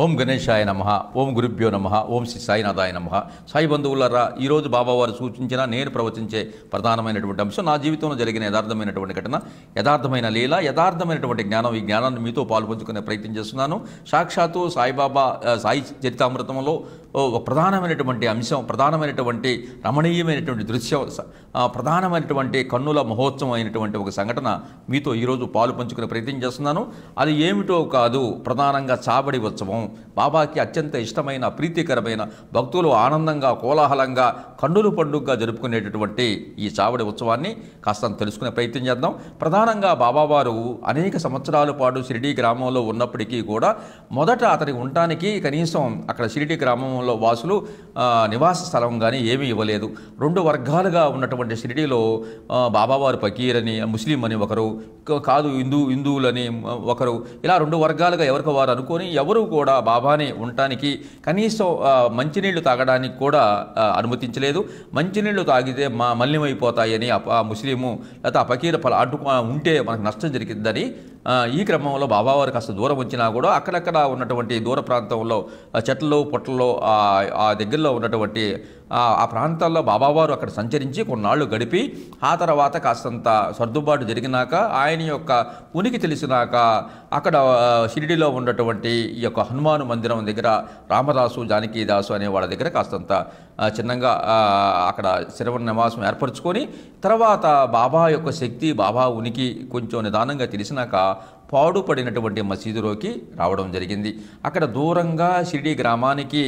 ఓం గణేశాయ నమః. ఓం గురుభ్యో నమః. ఓం శ్రీ సాయినాథాయ నమః. సాయి బంధువులరా, ఈరోజు బాబావారు సూచించిన నేను ప్రవచించే ప్రధానమైనటువంటి అంశం నా జీవితంలో జరిగిన యథార్థమైనటువంటి ఘటన, యథార్థమైన లీల, యథార్థమైనటువంటి జ్ఞానం. ఈ జ్ఞానాన్ని మీతో పాల్పంచుకునే ప్రయత్నం చేస్తున్నాను. సాక్షాత్తు సాయిబాబా సాయి చరితామృతంలో ఒక ప్రధానమైనటువంటి అంశం, ప్రధానమైనటువంటి రమణీయమైనటువంటి దృశ్యం, ప్రధానమైనటువంటి కన్నుల మహోత్సవం అయినటువంటి ఒక సంఘటన మీతో ఈరోజు పాలు పంచుకునే ప్రయత్నం చేస్తున్నాను. అది ఏమిటో కాదు, ప్రధానంగా చావడి ఉత్సవం. బాబాకి అత్యంత ఇష్టమైన, ప్రీతికరమైన, భక్తులు ఆనందంగా, కోలాహలంగా, కన్నులు పండుగగా జరుపుకునేటటువంటి ఈ చావడి ఉత్సవాన్ని కాస్త తెలుసుకునే ప్రయత్నం చేద్దాం. ప్రధానంగా బాబావారు అనేక సంవత్సరాల పాటు షిరిడీ గ్రామంలో ఉన్నప్పటికీ కూడా మొదట అతనికి ఉండటానికి కనీసం అక్కడ షిరిడీ గ్రామంలో వాసులు నివాస స్థలం కానీ ఏమీ ఇవ్వలేదు. రెండు వర్గాలుగా ఉన్నటువంటి షిరిడీలో బాబావారు ఫకీరని, ముస్లిం అని ఒకరు, కాదు హిందువులని ఒకరు, ఇలా రెండు వర్గాలుగా ఎవరికి వారు అనుకొని ఎవరు కూడా బాబాని ఉండటానికి కనీసం మంచినీళ్లు తాగడానికి కూడా అనుమతించలేదు. మంచినీళ్లు తాగితే మలినమైపోతాయని ఆ ముస్లిము లేకపోతే ఆ ఫకీర్ అడ్డు ఉంటే మనకు నష్టం జరిగిందని ఈ క్రమంలో బాబావారు కాస్త దూరం వచ్చినా కూడా అక్కడక్కడ ఉన్నటువంటి దూర ప్రాంతంలో చెట్లలో పొట్టల్లో ఆ దగ్గరలో ఉన్నటువంటి ఆ ప్రాంతాల్లో బాబావారు అక్కడ సంచరించి కొన్నాళ్ళు గడిపి ఆ తర్వాత కాస్తంత సర్దుబాటు జరిగినాక, ఆయన యొక్క ఉనికి తెలిసినాక అక్కడ షిరిడిలో ఉన్నటువంటి ఈ యొక్క హనుమాన్ మందిరం దగ్గర రామదాసు, జానకీదాసు అనే వాళ్ళ దగ్గర కాస్తంత చిన్నగా అక్కడ శ్రవణ నివాసం ఏర్పరచుకొని తర్వాత బాబా యొక్క శక్తి, బాబా ఉనికి కొంచెం నిదానంగా తెలిసినాక పాడుపడినటువంటి మసీదులోకి రావడం జరిగింది. అక్కడ దూరంగా షిరిడి గ్రామానికి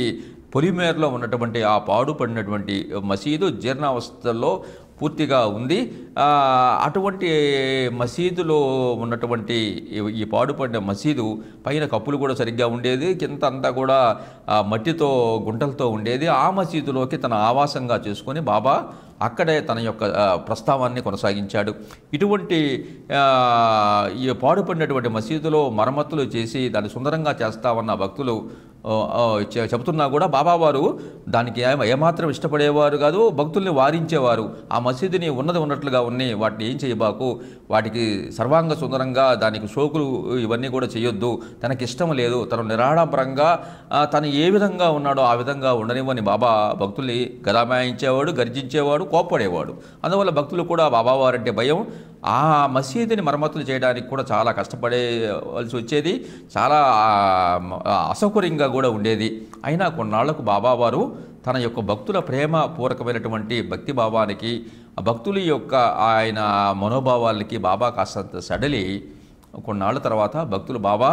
పొలిమేరలో ఉన్నటువంటి ఆ పాడుపడినటువంటి మసీదు జీర్ణావస్థలో పూర్తిగా ఉంది. అటువంటి మసీదులో ఉన్నటువంటి ఈ పాడుపడిన మసీదు పైన కప్పులు కూడా సరిగ్గా ఉండేది, కింద అంతా కూడా మట్టితో గుంటలతో ఉండేది. ఆ మసీదులోకి తన ఆవాసంగా చేసుకొని బాబా అక్కడే తన యొక్క ప్రస్తావాన్ని కొనసాగించాడు. ఇటువంటి ఈ పాడుపడినటువంటి మసీదులో మరమ్మతులు చేసి దాన్ని సుందరంగా చేస్తామన్న భక్తులు చెబుతున్నా కూడా బాబావారు దానికి ఏమాత్రం ఇష్టపడేవారు కాదు, భక్తుల్ని వారించేవారు. ఆ మసీదుని ఉన్నట్లుగా ఉన్నాయి, వాటిని ఏం చేయబాకు, వాటికి సర్వాంగ సుందరంగా దానికి షోకులు ఇవన్నీ కూడా చేయొద్దు, తనకి ఇష్టం లేదు, తను నిరాడంబరంగా తను ఏ విధంగా ఉన్నాడో ఆ విధంగా ఉండనివ్వని బాబా భక్తుల్ని గదామాయించేవాడు, గర్జించేవాడు, కోప్పడేవాడు. అందువల్ల భక్తులు కూడా బాబావారంటే భయం. ఆ మసీదుని మరమ్మతులు చేయడానికి కూడా చాలా కష్టపడేవలసి వచ్చేది, చాలా అసౌకర్యంగా కూడా ఉండేది. అయినా కొన్నాళ్లకు బాబావారు తన యొక్క భక్తుల ప్రేమ పూర్వకమైనటువంటి భక్తి భావానికి, భక్తుల యొక్క ఆయన మనోభావాలకి బాబా కాస్తంత సడలి కొన్నాళ్ళ తర్వాత భక్తులు బాబా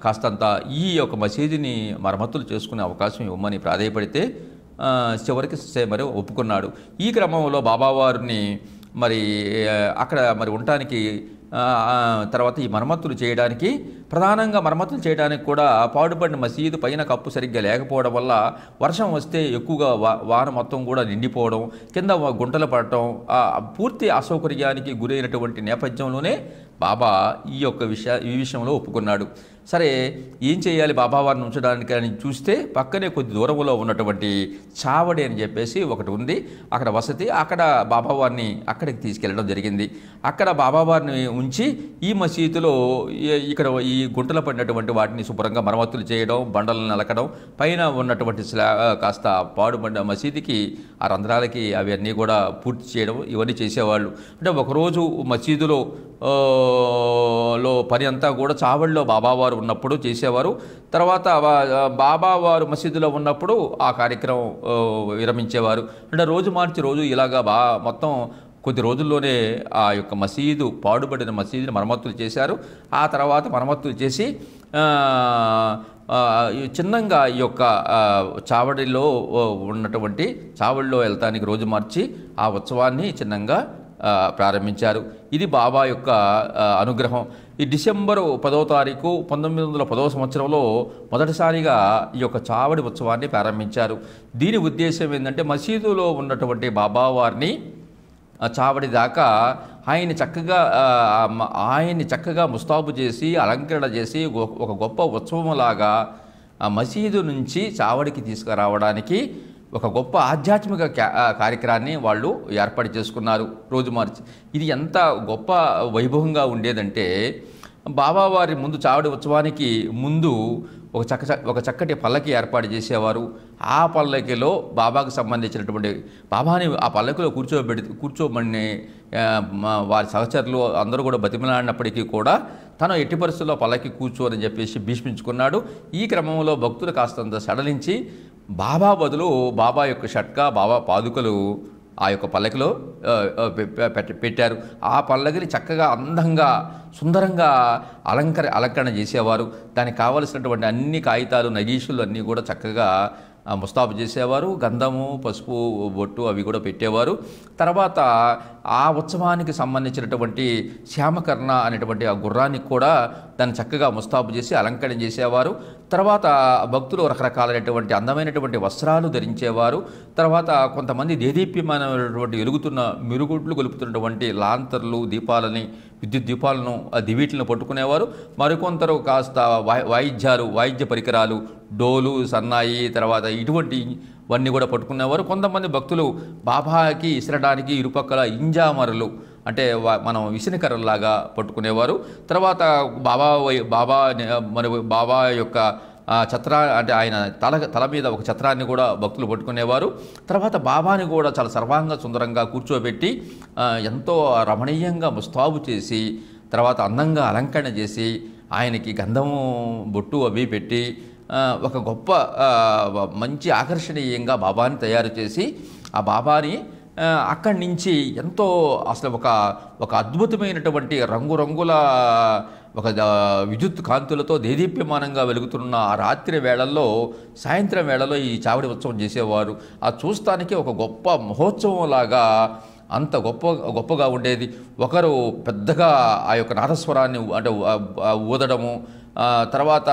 కాస్తంత ఈ యొక్క మసీదుని మరమ్మతులు చేసుకునే అవకాశం ఇవ్వమని ప్రాధేయపడితే చివరికి మరి ఒప్పుకున్నాడు. ఈ క్రమంలో బాబావారిని మరి అక్కడ మరి ఉండటానికి తర్వాత ఈ మరమ్మతులు చేయడానికి, ప్రధానంగా మరమ్మతులు చేయడానికి కూడా పాడుపడిన మసీదు పైన కప్పు సరిగ్గా లేకపోవడం వల్ల వర్షం వస్తే ఎక్కువగా వాన మొత్తం కూడా నిండిపోవడం, కింద గుంటలు పడటం, పూర్తి అసౌకర్యానికి గురైనటువంటి నేపథ్యంలోనే బాబా ఈ విషయంలో ఒప్పుకున్నాడు. సరే, ఏం చేయాలి బాబావారిని ఉంచడానికి అని చూస్తే పక్కనే కొద్ది దూరంలో ఉన్నటువంటి చావడి అని చెప్పేసి ఒకటి ఉంది, అక్కడ వసతి. అక్కడ బాబావారిని అక్కడికి తీసుకెళ్ళడం జరిగింది. అక్కడ బాబావారిని ఉంచి ఈ మసీదులో ఇక్కడ ఈ గుంటలు పడినటువంటి వాటిని శుభ్రంగా మరమ్మతులు చేయడం, బండలను నలకడం, పైన ఉన్నటువంటి కాస్త పాడుపడిన మసీదుకి ఆ రంధ్రాలకి అవన్నీ కూడా పూర్తి చేయడం, ఇవన్నీ చేసేవాళ్ళు. అంటే ఒకరోజు మసీదులో పని అంతా కూడా చావడిలో బాబావారు ఉన్నప్పుడు చేసేవారు. తర్వాత బాబావారు మసీదులో ఉన్నప్పుడు ఆ కార్యక్రమం విరమించేవారు. అంటే రోజు మార్చి రోజు ఇలాగా మొత్తం కొద్ది రోజుల్లోనే ఆ యొక్క మసీదు, పాడుబడిన మసీదుని మరమ్మతులు చేశారు. ఆ తర్వాత మరమ్మతులు చేసి చిన్నంగా ఈ యొక్క చావడిలో వెళ్తానికి రోజు మార్చి ఆ ఉత్సవాన్ని చిన్నంగా ప్రారంభించారు. ఇది బాబా యొక్క అనుగ్రహం. ఈ డిసెంబరు 10వ తారీఖు 1910వ సంవత్సరంలో మొదటిసారిగా ఈ యొక్క చావడి ఉత్సవాన్ని ప్రారంభించారు. దీని ఉద్దేశం ఏంటంటే మసీదులో ఉన్నటువంటి బాబావారిని చావడి దాకా ఆయన్ని చక్కగా ముస్తాబు చేసి అలంకరణ చేసి ఒక గొప్ప ఉత్సవంలాగా మసీదు నుంచి చావడికి తీసుకురావడానికి ఒక గొప్ప ఆధ్యాత్మిక కార్యక్రమాన్ని వాళ్ళు ఏర్పాటు చేసుకున్నారు రోజు మార్చి. ఇది ఎంత గొప్ప వైభవంగా ఉండేదంటే బాబావారి ముందు చావడి ఉత్సవానికి ముందు ఒక చక్కటి పల్లకి ఏర్పాటు చేసేవారు. ఆ పల్లకిలో బాబాకు సంబంధించినటువంటి బాబాని ఆ పల్లకిలో కూర్చోబడి వారి సహచరులు అందరూ కూడా బతిమలాడినప్పటికీ కూడా తను ఎట్టి పరిస్థితుల్లో పల్లకి కూర్చోని చెప్పేసి భీష్మించుకున్నాడు. ఈ క్రమంలో భక్తులు కాస్తంత సడలించి బాబా బదులు బాబా యొక్క షట్కా, బాబా పాదుకలు ఆ యొక్క పల్లకిలో పెట్టారు. ఆ పల్లకిని చక్కగా అందంగా సుందరంగా అలంకరణ చేసేవారు. దానికి కావలసినటువంటి అన్ని కాగితాలు, నగీషులు అన్నీ కూడా చక్కగా ముస్తాబు చేసేవారు. గంధము, పసుపు, బొట్టు అవి కూడా పెట్టేవారు. తర్వాత ఆ ఉత్సవానికి సంబంధించినటువంటి శ్యామకర్ణ అనేటువంటి ఆ గుర్రానికి కూడా దాన్ని చక్కగా ముస్తాబు చేసి అలంకరణ చేసేవారు. తర్వాత భక్తులు రకరకాలైనటువంటి అందమైనటువంటి వస్త్రాలు ధరించేవారు. తర్వాత కొంతమంది దేదీప్యమైనటువంటి మిరుగుడ్లు గొలుపుతున్నటువంటి లాంతర్లు, విద్యుత్ దీపాలను, ఆ దివీట్లను పట్టుకునేవారు. మరికొందరు కాస్త వాయిద్య పరికరాలు, డోలు, సన్నాయి, తర్వాత ఇటువంటివన్నీ కూడా పట్టుకునేవారు. కొంతమంది భక్తులు బాబాకి ఇసరడానికి ఇరుపక్కల ఇంజామరలు అంటే మనం విసినకర్రలాగా పట్టుకునేవారు. తర్వాత బాబా యొక్క అంటే ఆయన తల మీద ఒక ఛత్రాన్ని కూడా భక్తులు పట్టుకునేవారు. తర్వాత బాబాని కూడా చాలా సర్వాంగ సుందరంగా కూర్చోబెట్టి ఎంతో రమణీయంగా ముస్తాబు చేసి, తర్వాత అందంగా అలంకరణ చేసి, ఆయనకి గంధము, బొట్టు అవి పెట్టి ఒక గొప్ప మంచి ఆకర్షణీయంగా బాబాని తయారు చేసి ఆ బాబాని అక్కడి నుంచి ఎంతో అసలు ఒక అద్భుతమైనటువంటి రంగురంగుల ఒక విద్యుత్ కాంతులతో దేదీప్యమానంగా వెలుగుతున్న ఆ రాత్రి వేళల్లో, సాయంత్రం వేళల్లో ఈ చావడి ఉత్సవం చేసేవారు. ఆ చూస్తానికి ఒక గొప్ప మహోత్సవంలాగా అంత గొప్పగా ఉండేది. ఒకరు పెద్దగా ఆ యొక్క నాదస్వరాన్ని అంటే ఊదడము, తర్వాత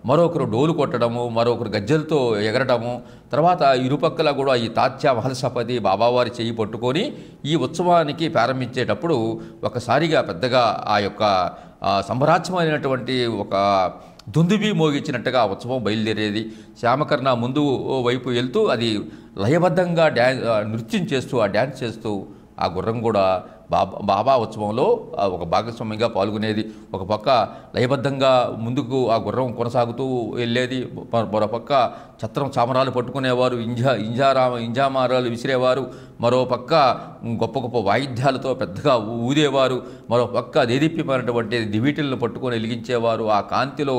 మరొకరు డోలు కొట్టడము, మరొకరు గజ్జలతో ఎగరడము, తర్వాత ఇరుపక్కల కూడా ఈ తాత్య మహల్సపతి బాబావారి చెయ్యి పట్టుకొని ఈ ఉత్సవానికి ప్రారంభించేటప్పుడు ఒకసారిగా పెద్దగా ఆ యొక్క సంబరాత్మకమైనటువంటి ఒక దుందుబి మోగించినట్టుగా ఆ ఉత్సవం బయలుదేరేది. శ్యామకర్ణ ముందు వైపు వెళ్తూ అది లయబద్ధంగా నృత్యం చేస్తూ, డ్యాన్స్ చేస్తూ ఆ గుర్రం కూడా బాబా ఉత్సవంలో ఒక భాగస్వామిగా పాల్గొనేది. ఒక పక్క లయబద్ధంగా ముందుకు ఆ గుర్రం కొనసాగుతూ వెళ్ళేది, మరో పక్క ఛత్రం చామరాలు పట్టుకునేవారు, ఇంజామారాలు విసిరేవారు, మరో పక్క గొప్ప గొప్ప వాయిద్యాలతో పెద్దగా ఊదేవారు, మరో పక్క దేదీప్యమైనటువంటి దివీటిలను పట్టుకొని వెలిగించేవారు. ఆ కాంతిలో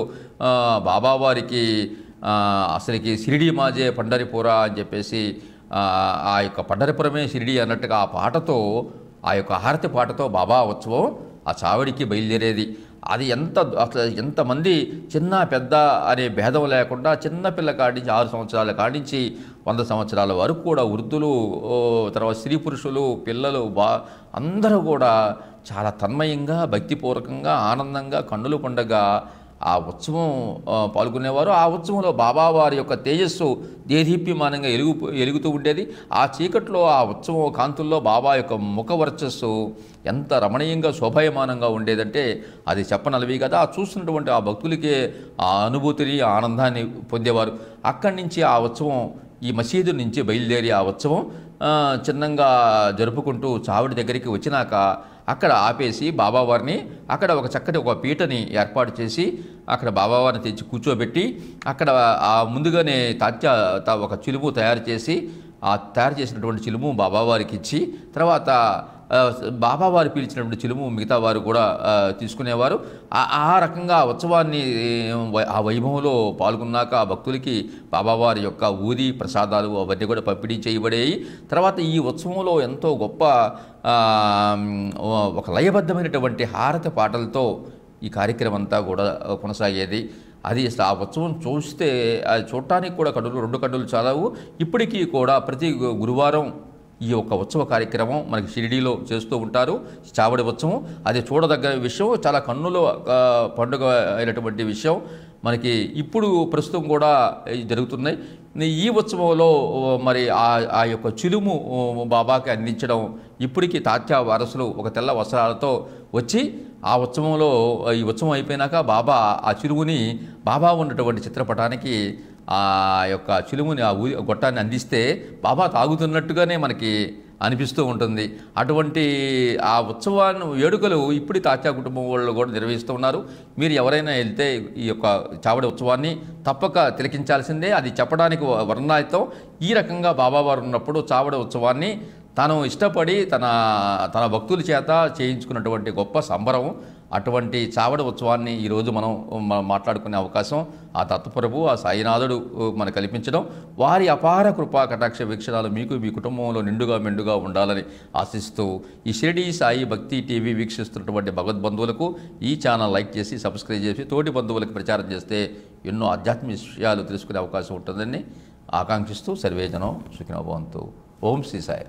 బాబావారికి అసలుకి షిరిడి మాజే పండరిపుర అని చెప్పేసి ఆ యొక్క పండరిపురమే షిరిడి అన్నట్టుగా ఆ పాటతో, ఆ యొక్క హారతి పాటతో బాబా ఉత్సవం ఆ చావడికి బయలుదేరేది. అది ఎంతమంది చిన్న పెద్ద అనే భేదం లేకుండా చిన్నపిల్ల కాడించి 6 సంవత్సరాల కాడించి 100 సంవత్సరాల వరకు కూడా వృద్ధులు, తర్వాత స్త్రీ పురుషులు, పిల్లలు అందరూ కూడా చాలా తన్మయంగా, భక్తిపూర్వకంగా, ఆనందంగా, కన్నుల పండుగ ఆ ఉత్సవం పాల్గొనేవారు. ఆ ఉత్సవంలో బాబావారి యొక్క తేజస్సు దేదీప్యమానంగా ఎలుగుతూ ఉండేది. ఆ చీకట్లో ఆ ఉత్సవం కాంతుల్లో బాబా యొక్క ముఖ వర్చస్సు ఎంత రమణీయంగా శోభాయమానంగా ఉండేదంటే అది చెప్పనలవి కదా. చూస్తున్నటువంటి ఆ భక్తులకే ఆ అనుభూతిని, ఆ ఆనందాన్ని పొందేవారు. అక్కడి నుంచి ఆ ఉత్సవం ఈ మసీదు నుంచి బయలుదేరి ఆ ఉత్సవం చిన్నంగా జరుపుకుంటూ చావడి దగ్గరికి వచ్చినాక అక్కడ ఆపేసి బాబావారిని అక్కడ ఒక చక్కటి ఒక పీటని ఏర్పాటు చేసి అక్కడ బాబావారిని తెచ్చి కూర్చోబెట్టి అక్కడ ముందుగానే ఒక చిలుము తయారు చేసి ఆ తయారు చేసినటువంటి చిలుము బాబావారికి ఇచ్చి తర్వాత బాబావారు పిలిచినటువంటి చిలుము మిగతా వారు కూడా తీసుకునేవారు. ఆ రకంగా ఉత్సవాన్ని ఆ వైభవంలో పాల్గొన్నాక ఆ భక్తులకి బాబావారి యొక్క ఊది ప్రసాదాలు అవన్నీ కూడా పంపిణీ చేయబడేవి. తర్వాత ఈ ఉత్సవంలో ఎంతో గొప్ప ఒక లయబద్ధమైనటువంటి హారతి పాటలతో ఈ కార్యక్రమం అంతా కూడా కొనసాగేది. అది అసలు ఆ ఉత్సవం చూస్తే అది చూడటానికి కూడా 2 కన్నులు చాలవు. ఇప్పటికీ కూడా ప్రతి గురువారం ఈ యొక్క ఉత్సవ కార్యక్రమం మనకి షిరిడీలో చేస్తూ ఉంటారు, చావడి ఉత్సవం. అది చూడదగ్గ విషయం, చాలా కన్నుల పండుగ అయినటువంటి విషయం మనకి ఇప్పుడు ప్రస్తుతం కూడా జరుగుతున్నాయి. ఈ ఉత్సవంలో మరి ఆ యొక్క చిలుము బాబాకి అందించడం ఇప్పటికీ తాత్య వారసులు ఒక తెల్ల వస్త్రాలతో వచ్చి ఆ ఉత్సవంలో ఈ ఉత్సవం అయిపోయినాక బాబా ఆ చిలుముని బాబా ఉన్నటువంటి చిత్రపటానికి ఆ యొక్క చిలుముని ఆ గొట్టాన్ని అందిస్తే బాబా తాగుతున్నట్టుగానే మనకి అనిపిస్తూ ఉంటుంది. అటువంటి ఆ ఉత్సవాన్ని వేడుకలు ఇప్పుడు తాత్యా కుటుంబం వాళ్ళు కూడా నిర్వహిస్తూ ఉన్నారు. మీరు ఎవరైనా వెళ్తే ఈ యొక్క చావడి ఉత్సవాన్ని తప్పక తిలకించాల్సిందే. అది చెప్పడానికి వర్ణాయుతం. ఈ రకంగా బాబావారు ఉన్నప్పుడు చావడి ఉత్సవాన్ని తాను ఇష్టపడి తన భక్తుల చేత చేయించుకున్నటువంటి గొప్ప సంబరం. అటువంటి చావడి ఉత్సవాన్ని ఈరోజు మనం మాట్లాడుకునే అవకాశం ఆ దత్తప్రభు, ఆ సాయినాథుడు మనకు కల్పించడం, వారి అపార కృపా కటాక్ష వీక్షణాలు మీకు మీ కుటుంబంలో నిండుగా మెండుగా ఉండాలని ఆశిస్తూ ఈ షిరిడి సాయి భక్తి టీవీ వీక్షిస్తున్నటువంటి భగవద్బంధువులకు ఈ ఛానల్ లైక్ చేసి సబ్స్క్రైబ్ చేసి తోటి బంధువులకు ప్రచారం చేస్తే ఎన్నో ఆధ్యాత్మిక విషయాలు తెలుసుకునే అవకాశం ఉంటుందని ఆకాంక్షిస్తూ సర్వేజనం సుఖినో భవంతు. ఓం శ్రీ సాయి.